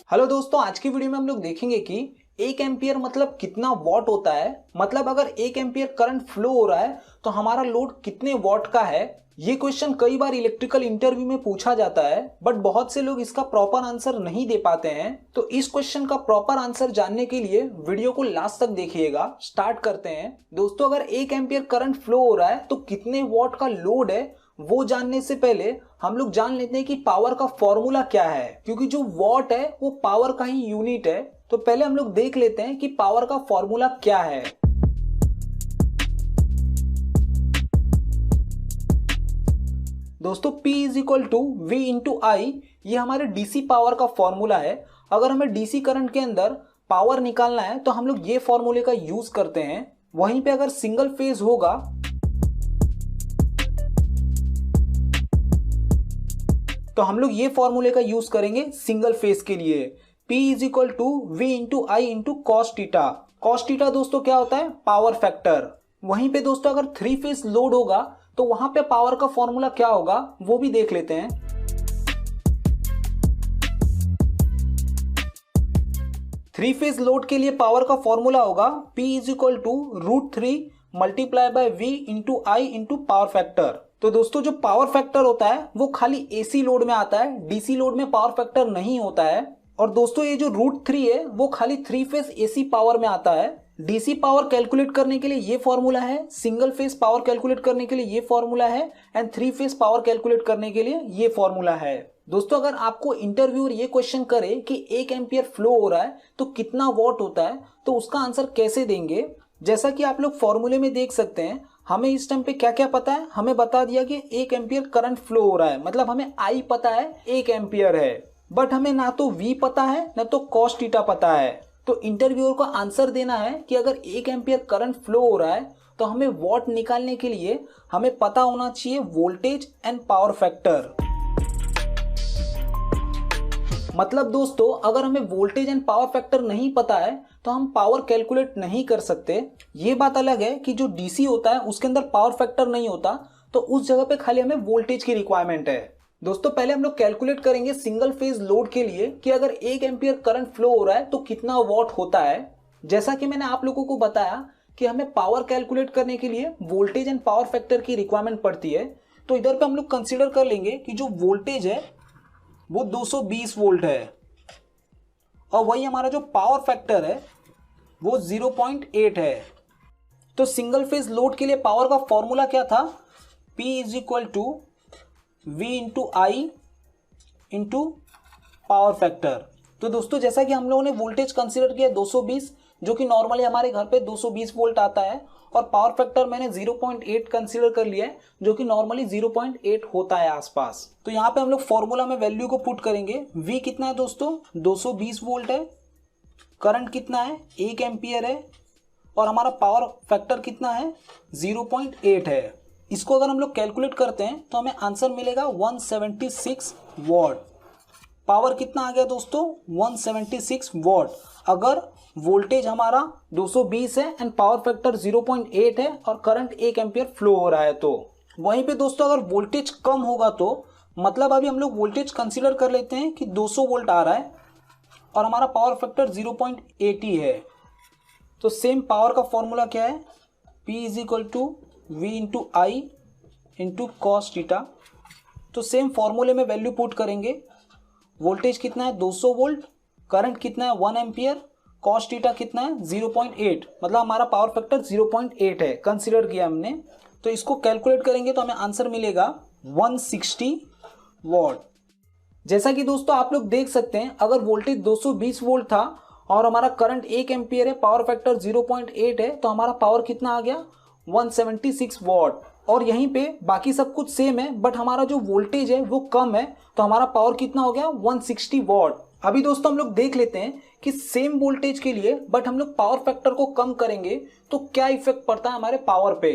Hello दोस्तों, आज की वीडियो में हम लोग देखेंगे कि 1 एम्पियर मतलब कितना वॉट होता है। मतलब अगर 1 एम्पियर करंट फ्लो हो रहा है तो हमारा लोड कितने वॉट का है। ये क्वेश्चन कई बार इलेक्ट्रिकल इंटरव्यू में पूछा जाता है, बट बहुत से लोग इसका प्रॉपर आंसर नहीं दे पाते हैं। तो इस क्वेश्चन का प्रॉपर आंसर जानने के लिए वीडियो को लास्ट तक देखिएगा। स्टार्ट करते हैं। दोस्तों, अगर 1 एम्पियर करंट फ्लो हो रहा है तो कितने वॉट का लोड है वो जानने से पहले हम लोग जान लेते हैं कि पावर का फॉर्मूला क्या है, क्योंकि जो वॉट है वो पावर का ही यूनिट है। तो पहले हम लोग देख लेते हैं कि पावर का फॉर्मूला क्या है। दोस्तों, P is equal to V into I, ये हमारे डीसी पावर का फॉर्मूला है। अगर हमें डीसी करंट के अंदर पावर निकालना है तो हम लोग ये फॉर्मूले का यूज करते हैं। वहीं पे अगर सिंगल फेज होगा तो हम लोग ये फॉर्मूले का यूज करेंगे सिंगल फेज के लिए। P is equal to V into I into cos theta. Cos theta दोस्तों क्या होता है? Power factor. वहीं पे दोस्तों अगर 3 फेज लोड होगा तो वहां पे पावर का फॉर्मूला क्या होगा वो भी देख लेते हैं। 3 फेज लोड के लिए पावर का फॉर्मूला होगा P is equal to √3 multiply by V into I into power factor. तो दोस्तों जो पावर फैक्टर होता है वो खाली एसी लोड में आता है, डीसी लोड में पावर फैक्टर नहीं होता है। और दोस्तों ये जो √3 है वो खाली 3 फेज एसी पावर में आता है। डीसी पावर कैलकुलेट करने के लिए ये फॉर्मूला है, सिंगल फेज पावर कैलकुलेट करने के लिए ये फॉर्मूला है, एंड 3 फेज पावर कैलकुलेट करने के लिए ये फॉर्मूला है। दोस्तों अगर आपको इंटरव्यूअर ये क्वेश्चन करे कि 1 एम्पियर फ्लो हो रहा है तो कितना वॉट होता है, तो उसका आंसर कैसे देंगे? जैसा कि आप लोग फॉर्मूले में देख सकते हैं, हमें इस टाइम पे क्या क्या पता है। हमें बता दिया कि 1 एम्पियर करंट फ्लो हो रहा है, मतलब हमें आई पता है 1 एम्पियर है, बट हमें ना तो V पता है ना तो कॉस थीटा पता है। तो इंटरव्यूअर को आंसर देना है कि अगर 1 एम्पियर करंट फ्लो हो रहा है तो हमें वॉट निकालने के लिए हमें पता होना चाहिए वोल्टेज एंड पावर फैक्टर। मतलब दोस्तों अगर हमें वोल्टेज एंड पावर फैक्टर नहीं पता है तो हम पावर कैलकुलेट नहीं कर सकते। ये बात अलग है कि जो डीसी होता है उसके अंदर पावर फैक्टर नहीं होता, तो उस जगह पे खाली हमें वोल्टेज की रिक्वायरमेंट है। दोस्तों पहले हम लोग कैलकुलेट करेंगे सिंगल फेज लोड के लिए कि अगर 1 एम्पियर करंट फ्लो हो रहा है तो कितना वॉट होता है। जैसा कि मैंने आप लोगों को बताया कि हमें पावर कैलकुलेट करने के लिए वोल्टेज एंड पावर फैक्टर की रिक्वायरमेंट पड़ती है। तो इधर पे हम लोग कंसिडर कर लेंगे कि जो वोल्टेज है वो 220 वोल्ट है, और वही हमारा जो पावर फैक्टर है वो 0.8 है। तो सिंगल फेज लोड के लिए पावर का फॉर्मूला क्या था? P is equal to V into I into power factor. तो दोस्तों जैसा कि हम लोगों ने वोल्टेज कंसीडर किया 220, जो कि नॉर्मली हमारे घर पे 220 वोल्ट आता है, और पावर फैक्टर मैंने 0.8 कंसीडर कर लिया है, जो कि नॉर्मली 0.8 होता है आसपास। तो यहाँ पे हम लोग फॉर्मूला में वैल्यू को पुट करेंगे। V कितना है दोस्तों? 220 वोल्ट है। करंट कितना है? 1 एम्पियर है, और हमारा पावर फैक्टर कितना है? 0.8 है। इसको अगर हम लोग कैलकुलेट करते हैं तो हमें आंसर मिलेगा 176 वॉट। पावर कितना आ गया दोस्तों? 176 वॉट। अगर वोल्टेज हमारा 220 है एंड पावर फैक्टर 0.8 है और करंट 1 एम्पियर फ्लो हो रहा है, तो वहीं पे दोस्तों अगर वोल्टेज कम होगा तो मतलब अभी हम लोग वोल्टेज कंसीडर कर लेते हैं कि 200 वोल्ट आ रहा है और हमारा पावर फैक्टर 0.8 ही है। तो सेम पावर का फॉर्मूला क्या है? P is equal to V into I into cos theta. तो सेम फॉर्मूले में वैल्यू पुट करेंगे। वोल्टेज कितना है? 200 वोल्ट। करंट कितना है? 1 एम्पियर। कॉस थीटा कितना है? 0.8, मतलब हमारा पावर फैक्टर 0.8 है, कंसीडर किया हमने। तो इसको कैलकुलेट करेंगे तो हमें आंसर मिलेगा 160 वॉट। जैसा कि दोस्तों आप लोग देख सकते हैं, अगर वोल्टेज 220 वोल्ट था और हमारा करंट 1 एम्पियर है, पावर फैक्टर 0.8 है, तो हमारा पावर कितना आ गया? 176 वॉट। और यहीं पे बाकी सब कुछ सेम है, बट हमारा जो वोल्टेज है वो कम है, तो हमारा पावर कितना हो गया? 160 वॉट। अभी दोस्तों हम लोग देख लेते हैं कि सेम वोल्टेज के लिए बट हम लोग पावर फैक्टर को कम करेंगे तो क्या इफेक्ट पड़ता है हमारे पावर पे।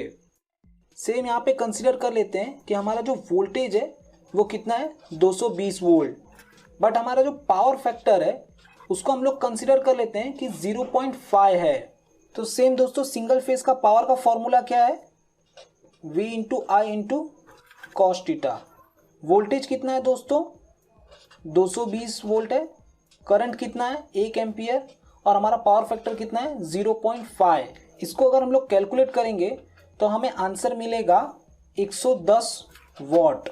सेम यहाँ पे कंसीडर कर लेते हैं कि हमारा जो वोल्टेज है वो कितना है? 220 वोल्ट, बट हमारा जो पावर फैक्टर है उसको हम लोग कंसीडर कर लेते हैं कि 0.5 है। तो सेम दोस्तों सिंगल फेज का पावर का फॉर्मूला क्या है? V into I into cos theta. Voltage कितना है दोस्तों? 220 वोल्ट है, करंट कितना है 1 एम्पियर और हमारा पावर फैक्टर कितना है 0.5। इसको अगर हम लोग कैलकुलेट करेंगे तो हमें आंसर मिलेगा 110 वॉट।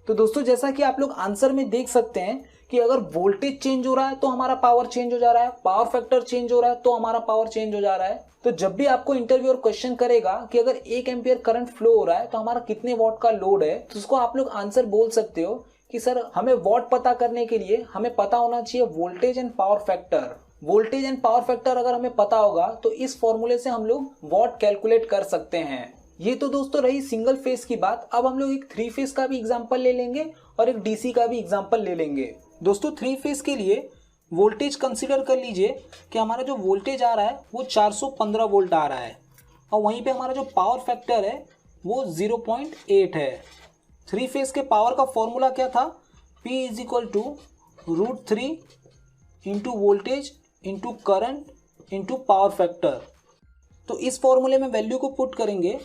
तो दोस्तों जैसा कि आप लोग आंसर में देख सकते हैं कि अगर वोल्टेज चेंज हो रहा है तो हमारा पावर चेंज हो जा रहा है, पावर फैक्टर चेंज हो रहा है तो हमारा पावर चेंज हो जा रहा है। तो जब भी आपको इंटरव्यूअर क्वेश्चन करेगा कि अगर 1 एम्पियर करंट फ्लो हो रहा है तो हमारा कितने वॉट का लोड है, तो उसको आप लोग आंसर बोल सकते हो कि सर हमें वॉट पता करने के लिए हमें पता होना चाहिए voltage and power factor. Voltage and power factor अगर हमें पता होगा तो इस फॉर्मूले से हम लोग वॉट कैलकुलेट कर सकते हैं। ये तो दोस्तों रही सिंगल फेज की बात। अब हम लोग एक 3 फेज का भी एग्जांपल ले लेंगे और एक डीसी का भी एग्जांपल ले लेंगे। दोस्तों 3 फेज के लिए वोल्टेज कंसीडर कर लीजिए कि हमारा जो वोल्टेज आ रहा है वो 415 वोल्ट आ रहा है और वहीं पे हमारा जो पावर फैक्टर है वो 0.8 है। 3 फेज के पावर का फॉर्मूला क्या था, P = √3 into voltage into current into power factor. तो इस फॉर्मूले में वैल्यू को पुट करेंगे,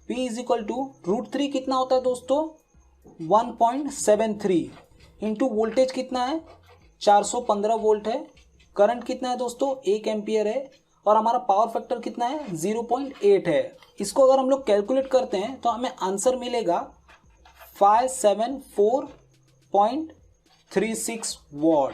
P = √3 कितना होता है दोस्तों 1.73 इंटू वोल्टेज कितना है 415 वोल्ट है, करंट कितना है दोस्तों 1 एम्पियर है और हमारा पावर फैक्टर कितना है 0.8 है। इसको अगर हम लोग कैलकुलेट करते हैं तो हमें आंसर मिलेगा 574.36 वॉट।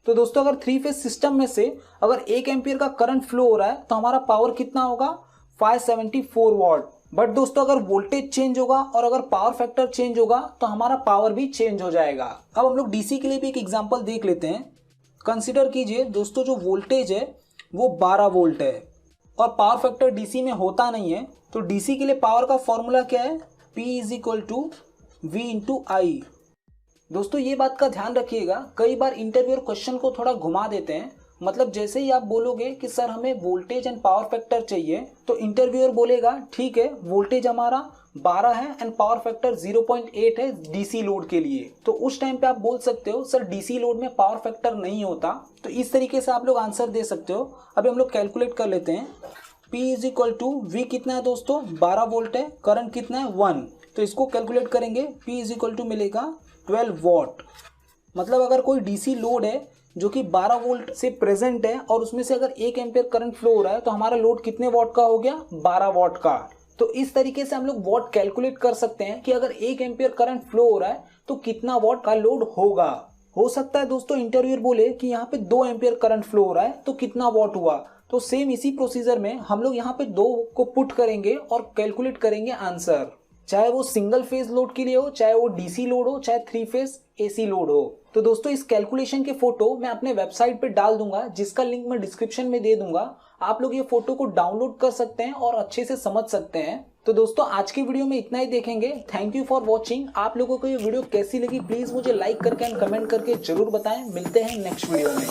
तो दोस्तों अगर 3 फेज सिस्टम में से अगर 1 एम्पियर का करंट फ्लो हो रहा है तो हमारा पावर कितना होगा 574 वॉट। बट दोस्तों अगर वोल्टेज चेंज होगा और अगर पावर फैक्टर चेंज होगा तो हमारा पावर भी चेंज हो जाएगा। अब हम लोग डीसी के लिए भी एक एग्जांपल देख लेते हैं। कंसीडर कीजिए दोस्तों जो वोल्टेज है वो 12 वोल्ट है और पावर फैक्टर डीसी में होता नहीं है। तो डीसी के लिए पावर का फॉर्मूला क्या है, P = V × I। दोस्तों ये बात का ध्यान रखिएगा, कई बार इंटरव्यूअर क्वेश्चन को थोड़ा घुमा देते हैं। मतलब जैसे ही आप बोलोगे कि सर हमें वोल्टेज एंड पावर फैक्टर चाहिए तो इंटरव्यूअर बोलेगा ठीक है वोल्टेज हमारा 12 है एंड पावर फैक्टर 0.8 है डीसी लोड के लिए। तो उस टाइम पे आप बोल सकते हो सर डीसी लोड में पावर फैक्टर नहीं होता। तो इस तरीके से आप लोग आंसर दे सकते हो। अभी हम लोग कैलकुलेट कर लेते हैं। P = V कितना है दोस्तों 12 वोल्ट है, करंट कितना है 1। तो इसको कैलकुलेट करेंगे P = मिलेगा 12 वॉट। मतलब अगर कोई डीसी लोड है जो कि 12 वोल्ट से प्रेजेंट है और उसमें से अगर 1 एम्पियर करंट फ्लो हो रहा है तो हमारा लोड कितने वॉट का हो गया 12 वॉट का। तो इस तरीके से हम लोग वॉट कैलकुलेट कर सकते हैं कि अगर 1 एम्पियर करंट फ्लो हो रहा है तो कितना वॉट का लोड होगा। हो सकता है दोस्तों इंटरव्यूअर बोले कि यहाँ पे 2 एम्पियर करंट फ्लो हो रहा है तो कितना वॉट हुआ। तो सेम इसी प्रोसीजर में हम लोग यहाँ पे 2 को पुट करेंगे और कैलकुलेट करेंगे आंसर, चाहे वो सिंगल फेज लोड के लिए हो, चाहे वो डीसी लोड हो, चाहे 3 फेज एसी लोड हो। तो दोस्तों इस कैलकुलेशन के फोटो मैं अपने वेबसाइट पे डाल दूंगा जिसका लिंक मैं डिस्क्रिप्शन में दे दूंगा। आप लोग ये फोटो को डाउनलोड कर सकते हैं और अच्छे से समझ सकते हैं। तो दोस्तों आज की वीडियो में इतना ही देखेंगे। Thank you for watching. आप लोगों को ये वीडियो कैसी लगी प्लीज मुझे लाइक करके एंड कमेंट करके जरूर बताएं। मिलते हैं नेक्स्ट वीडियो में।